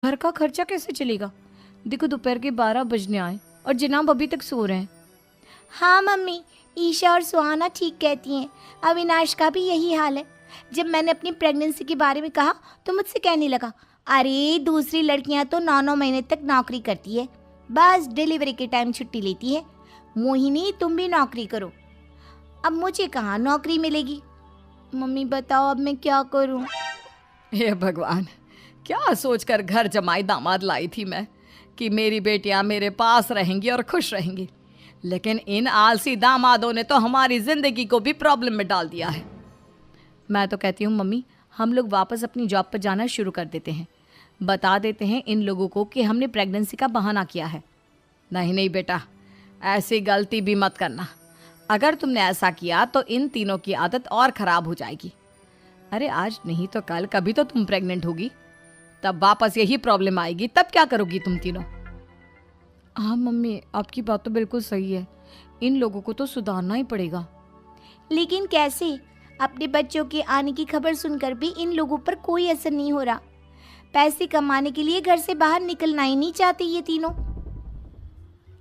घर का खर्चा कैसे चलेगा? देखो दोपहर के 12 बजने आए और जनाब अभी तक सो रहे हैं। हाँ मम्मी, ईशा और सुहाना ठीक कहती हैं। अविनाश का भी यही हाल है। जब मैंने अपनी प्रेगनेंसी के बारे में कहा तो मुझसे कहने लगा, अरे दूसरी लड़कियां तो 9 महीने तक नौकरी करती है, बस डिलीवरी के टाइम छुट्टी लेती है। मोहिनी तुम भी नौकरी करो। अब मुझे कहाँ नौकरी मिलेगी? मम्मी बताओ अब मैं क्या करूँ? हे भगवान, क्या सोचकर घर जमाई दामाद लाई थी मैं कि मेरी बेटियां मेरे पास रहेंगी और खुश रहेंगी। लेकिन इन आलसी दामादों ने तो हमारी जिंदगी को भी प्रॉब्लम में डाल दिया है। मैं तो कहती हूँ मम्मी, हम लोग वापस अपनी जॉब पर जाना शुरू कर देते हैं। बता देते हैं इन लोगों को कि हमने प्रेगनेंसी का बहाना किया है। नहीं नहीं बेटा, ऐसी गलती भी मत करना। अगर तुमने ऐसा किया तो इन तीनों की आदत और ख़राब हो जाएगी। अरे आज नहीं तो कल कभी तो तुम प्रेग्नेंट होगी, तब वापस यही प्रॉब्लम आएगी। तब क्या करोगी तुम तीनों? हाँ मम्मी, आपकी बात तो बिल्कुल सही है। इन लोगों को तो सुधारना ही पड़ेगा। लेकिन कैसे? अपने बच्चों के आने की खबर सुनकर भी इन लोगों पर कोई असर नहीं हो रहा। पैसे कमाने के लिए घर से बाहर निकलना ही नहीं चाहते ये तीनों।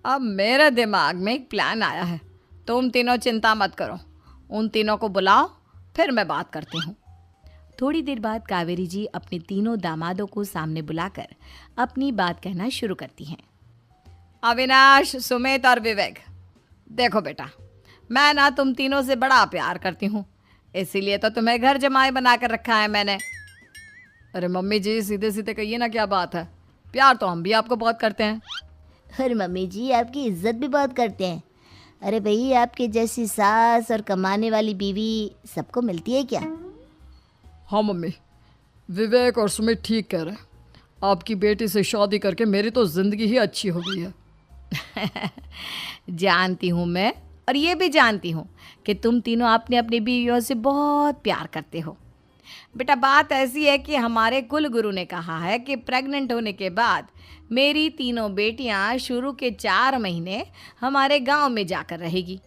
अब मेरे दिमाग में एक प्लान आया है। तुम तीनों चिंता मत करो, उन तीनों को बुलाओ, फिर मैं बात करती हूँ। थोड़ी देर बाद कावेरी जी अपने तीनों दामादों को सामने बुलाकर अपनी बात कहना शुरू करती हैं। अविनाश, सुमित और विवेक, देखो बेटा, मैं ना तुम तीनों से बड़ा प्यार करती हूँ, इसीलिए तो तुम्हें घर जमाई बना कर रखा है मैंने। अरे मम्मी जी, सीधे सीधे कहिए ना, क्या बात है? प्यार तो हम भी आपको बहुत करते हैं। अरे मम्मी जी, आपकी इज्जत भी बहुत करते हैं। अरे भाई, आपके जैसी सास और कमाने वाली बीवी सबको मिलती है क्या? हाँ मम्मी, विवेक और सुमित ठीक कह रहे हैं। आपकी बेटी से शादी करके मेरी तो ज़िंदगी ही अच्छी हो गई है। जानती हूँ मैं, और ये भी जानती हूँ कि तुम तीनों अपने अपनी बीवियों से बहुत प्यार करते हो। बेटा, बात ऐसी है कि हमारे कुल गुरु ने कहा है कि प्रेग्नेंट होने के बाद मेरी तीनों बेटियां शुरू के 4 महीने हमारे गांव में जाकर रहेगी,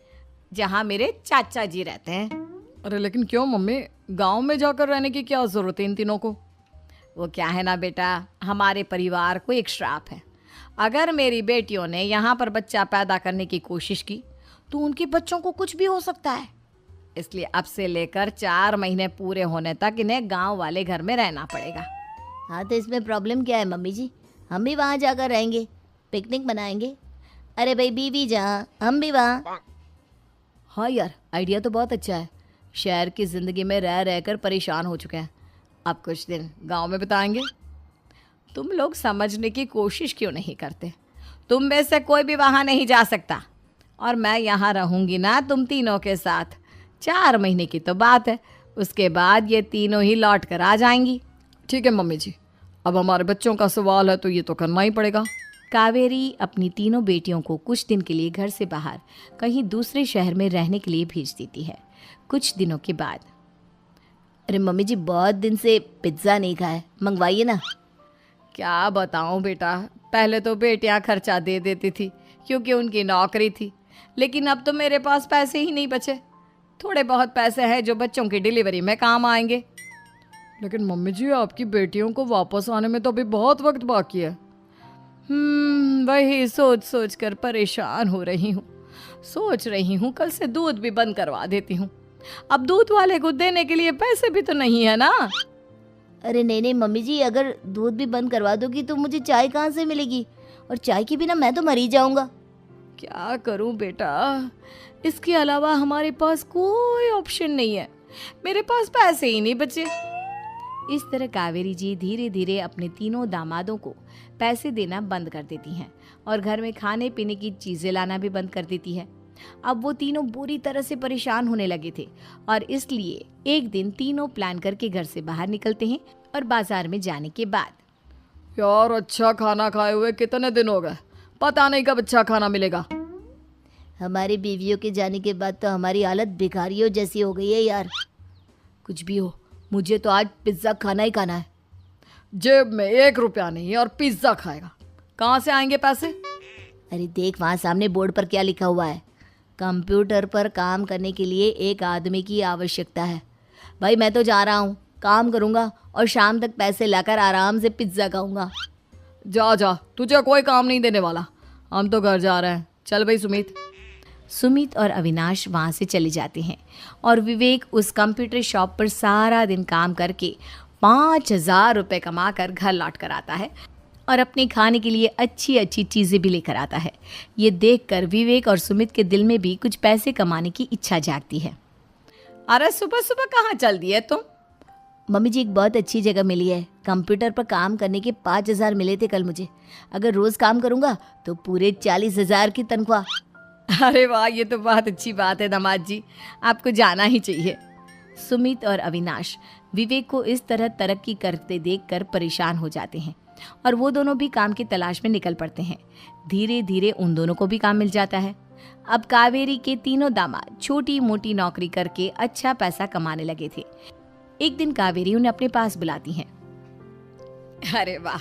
जहां मेरे चाचा जी रहते हैं। अरे लेकिन क्यों मम्मी, गांव में जाकर रहने की क्या ज़रूरत है इन तीनों को? वो क्या है ना बेटा, हमारे परिवार को एक श्राप है। अगर मेरी बेटियों ने यहाँ पर बच्चा पैदा करने की कोशिश की तो उनके बच्चों को कुछ भी हो सकता है। इसलिए अब से लेकर 4 महीने पूरे होने तक इन्हें गांव वाले घर में रहना पड़ेगा। हाँ तो इसमें प्रॉब्लम क्या है मम्मी जी? हम भी वहाँ जाकर रहेंगे, पिकनिक मनाएंगे। अरे भाई, बीवी जहाँ हम भी वहाँ। हाँ यार, आइडिया तो बहुत अच्छा है। शहर की ज़िंदगी में रह रहकर परेशान हो चुके हैं, अब कुछ दिन गांव में बिताएंगे। तुम लोग समझने की कोशिश क्यों नहीं करते? तुम में से कोई भी वहाँ नहीं जा सकता, और मैं यहाँ रहूँगी ना तुम तीनों के साथ। 4 महीने की तो बात है, उसके बाद ये तीनों ही लौट कर आ जाएंगी। ठीक है मम्मी जी, अब हमारे बच्चों का सवाल है तो ये तो करना ही पड़ेगा। कावेरी अपनी तीनों बेटियों को कुछ दिन के लिए घर से बाहर कहीं दूसरे शहर में रहने के लिए भेज देती है। कुछ दिनों के बाद, अरे मम्मी जी, बहुत दिन से पिज्ज़ा नहीं खाया, मंगवाइए ना। क्या बताऊं बेटा, पहले तो बेटियां खर्चा दे देती थी क्योंकि उनकी नौकरी थी, लेकिन अब तो मेरे पास पैसे ही नहीं बचे। थोड़े बहुत पैसे हैं जो बच्चों की डिलीवरी में काम आएंगे। लेकिन मम्मी जी, आपकी बेटियों को वापस आने में तो अभी बहुत वक्त बाकी है। वही सोच सोच कर परेशान हो रही हूँ। सोच रही हूँ कल से दूध भी बंद करवा देती हूँ। अब दूध वाले को देने के लिए पैसे भी तो नहीं है ना। अरे नहीं नहीं मम्मी जी, अगर दूध भी बंद करवा दोगी तो मुझे चाय कहाँ से मिलेगी? और चाय के बिना मैं तो मर ही जाऊंगा। क्या करूं बेटा, इसके अलावा हमारे पास कोई ऑप्शन नहीं है। मेरे पास पैसे ही नहीं बचे। इस तरह कावेरी जी धीरे धीरे अपने तीनों दामादों को पैसे देना बंद कर देती हैं और घर में खाने पीने की चीज़ें लाना भी बंद कर देती है। अब वो तीनों बुरी तरह से परेशान होने लगे थे, और इसलिए एक दिन तीनों प्लान करके घर से बाहर निकलते हैं। और बाजार में जाने के बाद, यार अच्छा खाना खाए हुए कितने दिन हो गए, पता नहीं कब अच्छा खाना मिलेगा। हमारी बीवियों के जाने के बाद तो हमारी हालत भिखारियों जैसी हो गई है यार। कुछ भी हो, मुझे तो आज पिज्ज़ा खाना ही खाना है। जेब में 1 रुपया नहीं और पिज्ज़ा खाएगा, कहाँ से आएंगे पैसे? अरे देख, वहाँ सामने बोर्ड पर क्या लिखा हुआ है? कंप्यूटर पर काम करने के लिए एक आदमी की आवश्यकता है। भाई मैं तो जा रहा हूँ, काम करूँगा और शाम तक पैसे लाकर आराम से पिज्ज़ा खाऊंगा। जा जा, तुझे कोई काम नहीं देने वाला, हम तो घर जा रहे हैं। चल भाई सुमित। सुमित और अविनाश वहाँ से चले जाते हैं और विवेक उस कंप्यूटर शॉप पर सारा दिन काम करके 5,000 रुपये कमा कर घर लौट कर आता है और अपने खाने के लिए अच्छी अच्छी चीज़ें भी लेकर आता है। ये देखकर विवेक और सुमित के दिल में भी कुछ पैसे कमाने की इच्छा जागती है। अरे सुबह सुबह कहाँ चल दी है तुम? मम्मी जी, एक बहुत अच्छी जगह मिली है। कंप्यूटर पर काम करने के 5,000 मिले थे कल मुझे। अगर रोज़ काम करूँगा तो पूरे 40,000 की तनख्वाह। अरे वाह, ये तो बहुत अच्छी बात है दामाद जी, आपको जाना ही चाहिए। सुमित और अविनाश विवेक को इस तरह तरक्की करते देखकर परेशान हो जाते हैं और वो दोनों भी काम की तलाश में निकल पड़ते हैं। धीरे धीरे उन दोनों को भी काम मिल जाता है। अब कावेरी के तीनों दामाद छोटी मोटी नौकरी करके अच्छा पैसा कमाने लगे थे। एक दिन कावेरी उन्हें अपने पास बुलाती है। अरे वाह,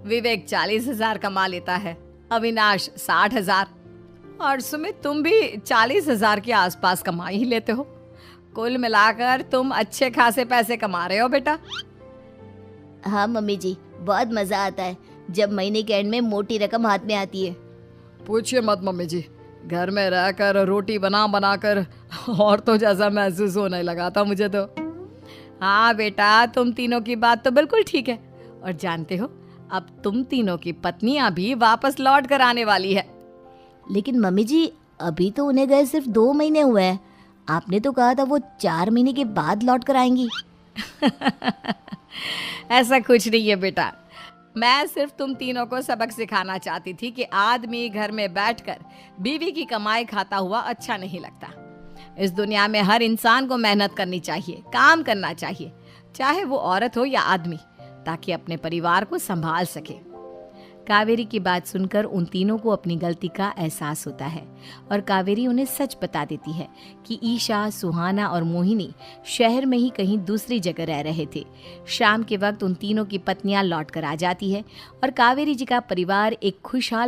विवेक 40,000 कमा लेता है, अविनाश 60,000 और सुमित तुम भी 40,000 के आसपास कमा ही लेते हो। कुल मिलाकर तुम अच्छे खासे पैसे कमा रहे हो बेटा। हाँ मम्मी जी, बहुत मज़ा आता है जब महीने के एंड में मोटी रकम हाथ में आती है। पूछिए मत मम्मी जी, घर में रहकर रोटी बना बना कर और तो जैसा महसूस होने लगा था मुझे तो। हाँ बेटा, तुम तीनों की बात तो बिल्कुल ठीक है। और जानते हो, अब तुम तीनों की पत्नियां भी वापस लौट कर आने वाली है। लेकिन मम्मी जी, अभी तो उन्हें गए सिर्फ 2 महीने हुए हैं। आपने तो कहा था वो 4 महीने के बाद लौट कर आएंगी। ऐसा कुछ नहीं है बेटा, मैं सिर्फ तुम तीनों को सबक सिखाना चाहती थी कि आदमी घर में बैठकर बीवी की कमाई खाता हुआ अच्छा नहीं लगता। इस दुनिया में हर इंसान को मेहनत करनी चाहिए, काम करना चाहिए, चाहे वो औरत हो या आदमी, ताकि अपने परिवार को संभाल सके। कावेरी की बात सुनकर उन तीनों को अपनी गलती का एहसास होता है और कावेरी उन्हें सच बता देती है कि ईशा, सुहाना और मोहिनी शहर में ही कहीं दूसरी जगह रह रहे थे। शाम के वक्त उन तीनों की पत्नियां लौट कर आ जाती है और कावेरी जी का परिवार एक खुशहाल